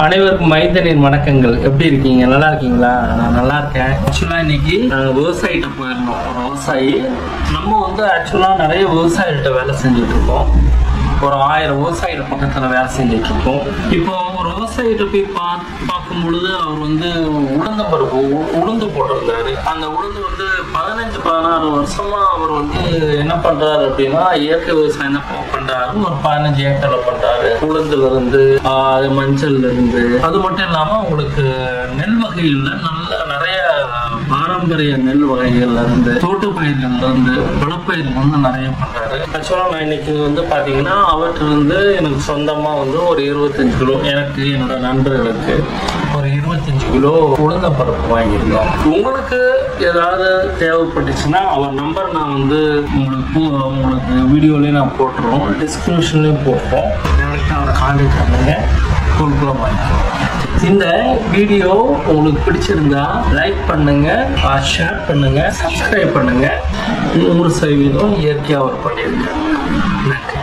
அனைவருக்கும் மைந்தனின் வணக்கங்கள். எப்படி இருக்கீங்க? நல்லா இருக்கீங்களா? நான் நல்லா இருக்கேன். ஆக்சுவலா இன்னைக்கு நாங்கள் விவசாயிட்ட போயிருந்தோம். ஒரு விவசாயி நம்ம ஆக்சுவலா நிறைய விவசாயிகிட்ட வேலை செஞ்சுட்டு இருக்கோம். ஒரு 1000 விவசாயிகள் பக்கத்துல வேலை செஞ்சுட்டு இருக்கோம். இப்போ ஒரு விவசாயிகிட்ட போய் பார்க்கும் பொழுது அவர் உளுந்த பருப்பு உளுந்து போட்டிருந்தாரு. அந்த உளுந்து 15-16 வருஷமா அவர் என்ன பண்றாரு அப்படின்னா இயற்கை விவசாயம் தான் பண்றாரு. ஒரு 15 ஏக்கர்ல பண்றாரு. உளுந்துல இருந்து மஞ்சள்ல இருந்து அது மட்டும் இல்லாம உங்களுக்கு நெல் வகைகள்ல நிறைய பாரம்பரிய நெல் வகைகள்ல இருந்து தோட்ட பயிர்கள்ல இருந்து பழப்பயிர்கள் நிறைய பண்றாரு. ஆக்சுவலா நான் இன்னைக்கு பாத்தீங்கன்னா அவற்றிலிருந்து எனக்கு சொந்தமா ஒரு 25 கிலோ, எனக்கு என்னோட நண்பர்களுக்கு ஒரு 25 கிலோ உளுந்த பருப்பு வாங்கியிருந்தோம். உங்களுக்கு ஏதாவது தேவைப்பட்டுச்சுன்னா அவர் நம்பர் நான் உங்களுக்கு வீடியோலயே நான் போட்டுருவோம், டிஸ்கிரிப்ஷன்லயும் போட்டுருவோம். எனக்கு அவரை கான்டாக்ட் பண்ணுங்க, குழுக்குள்ள வாங்கிக்கிறோம். இந்த வீடியோ உங்களுக்கு பிடிச்சிருந்தா லைக் பண்ணுங்க, ஷேர் பண்ணுங்க, சப்ஸ்கிரைப் பண்ணுங்க. 100% இயற்கையாக அவர் பண்ணியிருக்காங்க. நன்றி.